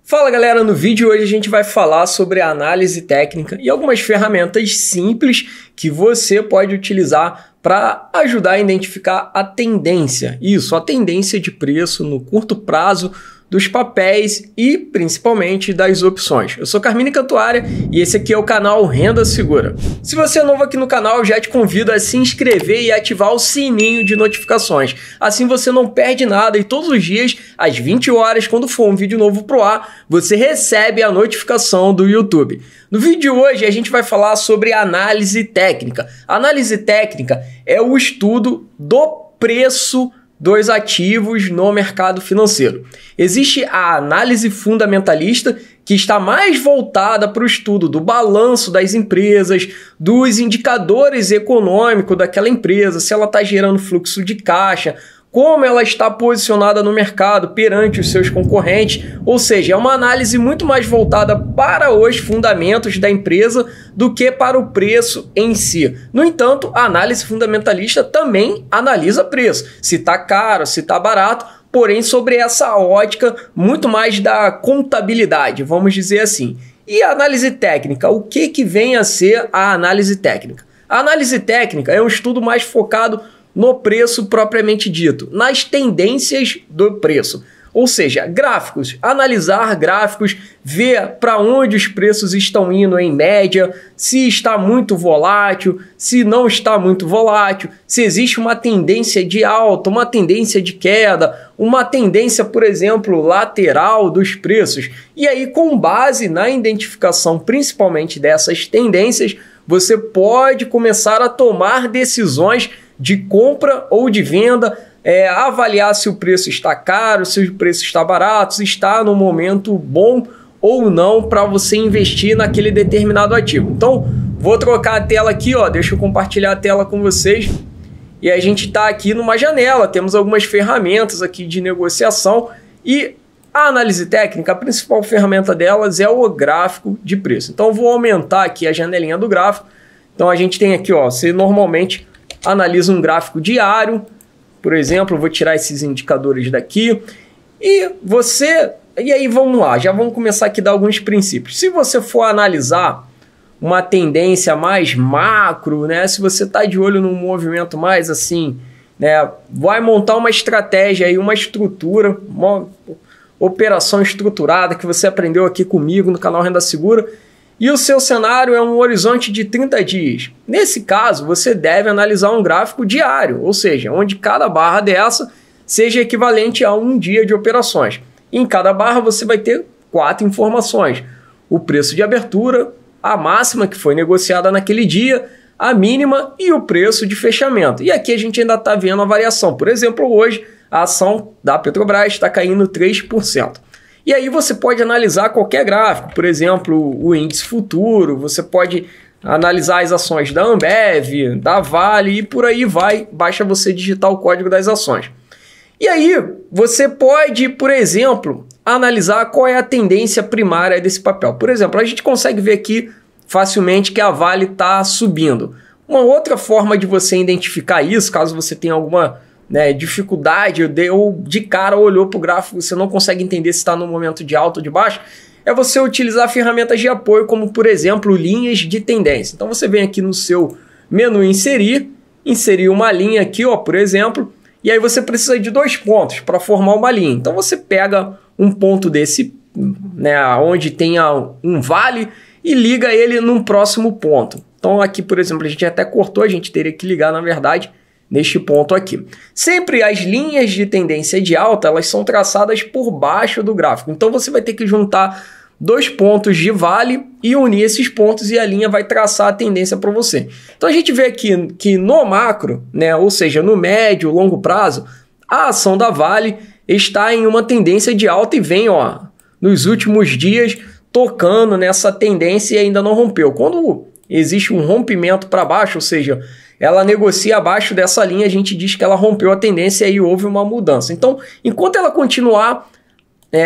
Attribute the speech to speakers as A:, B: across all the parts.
A: Fala galera, no vídeo de hoje a gente vai falar sobre a análise técnica e algumas ferramentas simples que você pode utilizar para ajudar a identificar a tendência. Isso, a tendência de preço no curto prazo dos papéis e principalmente das opções. Eu sou Carmine Cantuária e esse aqui é o canal Renda Segura. Se você é novo aqui no canal, eu já te convido a se inscrever e ativar o sininho de notificações. Assim você não perde nada e todos os dias, às 20 horas, quando for um vídeo novo pro ar, você recebe a notificação do YouTube. No vídeo de hoje a gente vai falar sobre análise técnica. A análise técnica é o estudo do preço dos ativos no mercado financeiro. Existe a análise fundamentalista, que está mais voltada para o estudo do balanço das empresas, dos indicadores econômicos daquela empresa, se ela está gerando fluxo de caixa, como ela está posicionada no mercado perante os seus concorrentes, ou seja, é uma análise muito mais voltada para os fundamentos da empresa do que para o preço em si. No entanto, a análise fundamentalista também analisa preço, se está caro, se está barato, porém sobre essa ótica muito mais da contabilidade, vamos dizer assim. E a análise técnica, o que vem a ser a análise técnica? A análise técnica é um estudo mais focado no preço propriamente dito, nas tendências do preço. Ou seja, gráficos, analisar gráficos, ver para onde os preços estão indo em média, se está muito volátil, se não está muito volátil, se existe uma tendência de alta, uma tendência de queda, uma tendência, por exemplo, lateral dos preços. E aí, com base na identificação principalmente dessas tendências, você pode começar a tomar decisões de compra ou de venda, avaliar se o preço está caro, se o preço está barato, se está no momento bom ou não para você investir naquele determinado ativo. Então, vou trocar a tela aqui, ó, deixa eu compartilhar a tela com vocês. E a gente está aqui numa janela, temos algumas ferramentas aqui de negociação e a análise técnica, a principal ferramenta delas é o gráfico de preço. Então, eu vou aumentar aqui a janelinha do gráfico. Então, a gente tem aqui, ó, você normalmente analisa um gráfico diário, por exemplo, eu vou tirar esses indicadores daqui, e aí vamos lá, já vamos começar aqui a dar alguns princípios. Se você for analisar uma tendência mais macro, né, se você está de olho num movimento mais assim, né, vai montar uma estratégia aí, uma estrutura, uma operação estruturada que você aprendeu aqui comigo no canal Renda Segura, e o seu cenário é um horizonte de 30 dias. Nesse caso, você deve analisar um gráfico diário, ou seja, onde cada barra dessa seja equivalente a um dia de operações. Em cada barra você vai ter 4 informações: o preço de abertura, a máxima que foi negociada naquele dia, a mínima e o preço de fechamento. E aqui a gente ainda está vendo a variação. Por exemplo, hoje a ação da Petrobras está caindo 3%. E aí você pode analisar qualquer gráfico, por exemplo, o índice futuro, você pode analisar as ações da Ambev, da Vale e por aí vai, basta você digitar o código das ações. E aí você pode, por exemplo, analisar qual é a tendência primária desse papel. Por exemplo, a gente consegue ver aqui facilmente que a Vale está subindo. Uma outra forma de você identificar isso, caso você tenha alguma dificuldade ou de cara olhou para o gráfico, você não consegue entender se está no momento de alta ou de baixo, é você utilizar ferramentas de apoio, como por exemplo linhas de tendência. Então você vem aqui no seu menu inserir uma linha aqui, ó, por exemplo, e aí você precisa de 2 pontos para formar uma linha. Então você pega um ponto desse, onde tenha um vale, e liga ele num próximo ponto. Então aqui, por exemplo, a gente até cortou, a gente teria que ligar na verdade neste ponto aqui. Sempre as linhas de tendência de alta, elas são traçadas por baixo do gráfico. Então você vai ter que juntar 2 pontos de vale e unir esses pontos e a linha vai traçar a tendência para você. Então a gente vê aqui que no macro, ou seja, no médio, longo prazo, a ação da Vale está em uma tendência de alta e vem, ó, nos últimos dias tocando nessa tendência e ainda não rompeu. Quando existe um rompimento para baixo, ou seja, ela negocia abaixo dessa linha, a gente diz que ela rompeu a tendência e aí houve uma mudança. Então, enquanto ela continuar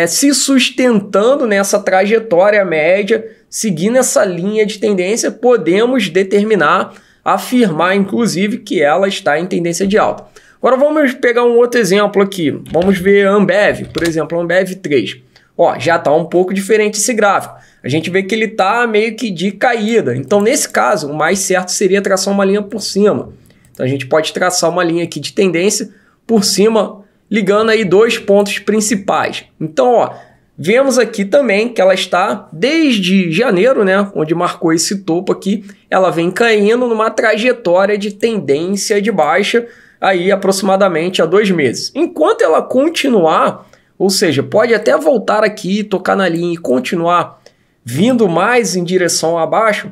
A: se sustentando nessa trajetória média, seguindo essa linha de tendência, podemos determinar, afirmar inclusive que ela está em tendência de alta. Agora vamos pegar um outro exemplo aqui. Vamos ver a Ambev, por exemplo, a Ambev 3. Ó, já está um pouco diferente esse gráfico. A gente vê que ele está meio que de caída. Então, nesse caso, o mais certo seria traçar uma linha por cima. Então, a gente pode traçar uma linha aqui de tendência por cima, ligando aí dois pontos principais. Então, ó, vemos aqui também que ela está desde janeiro, né, onde marcou esse topo aqui, ela vem caindo numa trajetória de tendência de baixa aí aproximadamente há 2 meses. Enquanto ela continuar, ou seja, pode até voltar aqui, tocar na linha e continuar vindo mais em direção a baixo,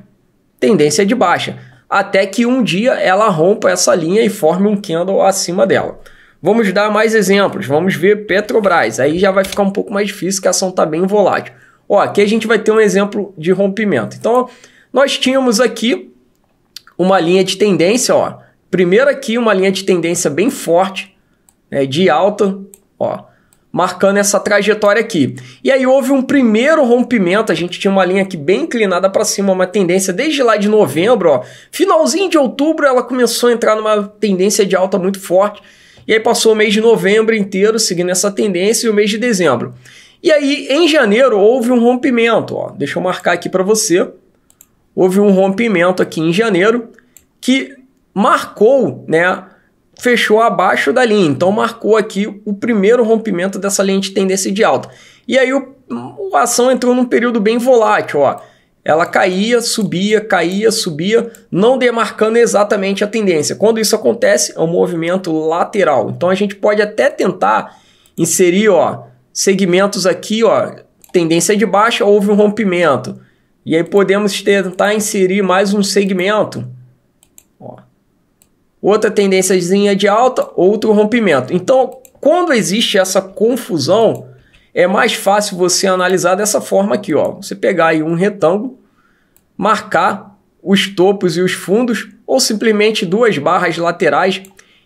A: tendência de baixa, até que um dia ela rompa essa linha e forme um candle acima dela. Vamos dar mais exemplos, vamos ver Petrobras, aí já vai ficar um pouco mais difícil, que a ação está bem volátil. Ó, aqui a gente vai ter um exemplo de rompimento. Então, nós tínhamos aqui uma linha de tendência, ó. Primeiro aqui uma linha de tendência bem forte, né, de alta, ó, marcando essa trajetória aqui. E aí houve um primeiro rompimento, a gente tinha uma linha aqui bem inclinada para cima, uma tendência desde lá de novembro, ó. Finalzinho de outubro ela começou a entrar numa tendência de alta muito forte. E aí passou o mês de novembro inteiro seguindo essa tendência e o mês de dezembro. E aí, em janeiro, houve um rompimento. Ó. Deixa eu marcar aqui para você. Houve um rompimento aqui em janeiro que marcou, né, fechou abaixo da linha. Então, marcou aqui o primeiro rompimento dessa linha de tendência de alta. E aí, a ação entrou num período bem volátil, ó. Ela caía, subia, não demarcando exatamente a tendência. Quando isso acontece, é um movimento lateral. Então, a gente pode até tentar inserir, ó, segmentos aqui, ó, tendência de baixa, houve um rompimento. E aí podemos tentar inserir mais um segmento. Ó. Outra tendênciazinha de alta, outro rompimento. Então, quando existe essa confusão, é mais fácil você analisar dessa forma aqui, ó. Você pegar aí um retângulo, marcar os topos e os fundos, ou simplesmente 2 barras laterais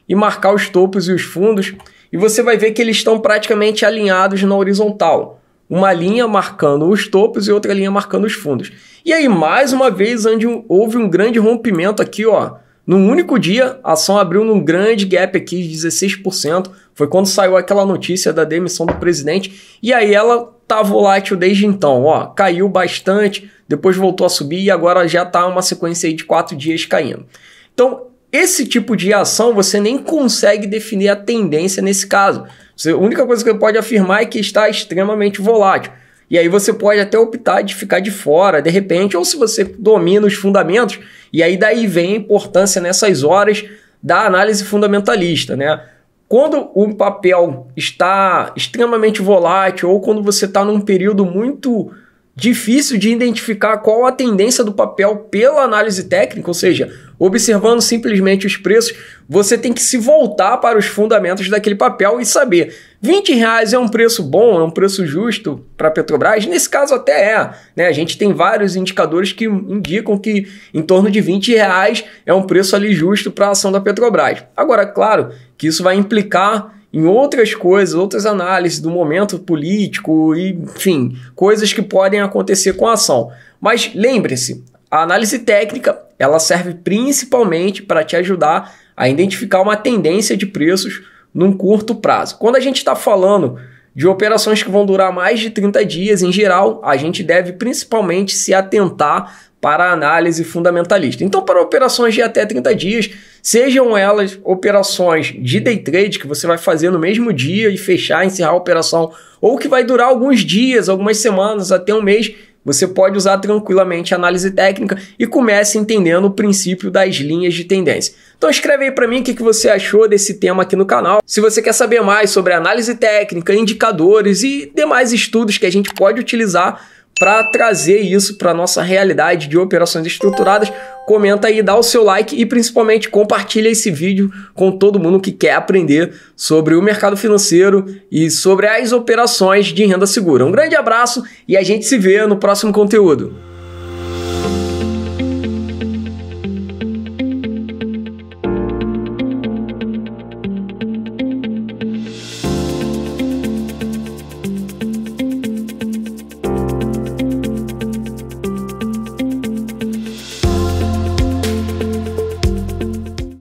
A: e marcar os topos e os fundos, e você vai ver que eles estão praticamente alinhados na horizontal. Uma linha marcando os topos e outra linha marcando os fundos. E aí, mais uma vez, houve um grande rompimento aqui, ó. Num único dia, a ação abriu num grande gap aqui de 16%. Foi quando saiu aquela notícia da demissão do presidente. E aí ela tá volátil desde então. Ó, caiu bastante, depois voltou a subir e agora já tá uma sequência aí de 4 dias caindo. Então, esse tipo de ação você nem consegue definir a tendência nesse caso. A única coisa que você pode afirmar é que está extremamente volátil. E aí você pode até optar de ficar de fora, de repente, ou se você domina os fundamentos, e aí daí vem a importância nessas horas da análise fundamentalista, né? Quando o papel está extremamente volátil ou quando você está num período muito difícil de identificar qual a tendência do papel pela análise técnica, ou seja, observando simplesmente os preços, você tem que se voltar para os fundamentos daquele papel e saber, R$20 é um preço bom, é um preço justo para a Petrobras? Nesse caso até é, né? A gente tem vários indicadores que indicam que em torno de R$20 é um preço ali justo para a ação da Petrobras. Agora, claro que isso vai implicar em outras coisas, outras análises do momento político, e, enfim, coisas que podem acontecer com a ação. Mas lembre-se, a análise técnica ela serve principalmente para te ajudar a identificar uma tendência de preços num curto prazo. Quando a gente está falando de operações que vão durar mais de 30 dias, em geral, a gente deve principalmente se atentar para a análise fundamentalista. Então, para operações de até 30 dias, sejam elas operações de day trade, que você vai fazer no mesmo dia e fechar, encerrar a operação, ou que vai durar alguns dias, algumas semanas, até um mês, você pode usar tranquilamente a análise técnica e comece entendendo o princípio das linhas de tendência. Então escreve aí para mim o que você achou desse tema aqui no canal. Se você quer saber mais sobre análise técnica, indicadores e demais estudos que a gente pode utilizar para trazer isso para a nossa realidade de operações estruturadas, comenta aí, dá o seu like e principalmente compartilha esse vídeo com todo mundo que quer aprender sobre o mercado financeiro e sobre as operações de renda segura. Um grande abraço e a gente se vê no próximo conteúdo.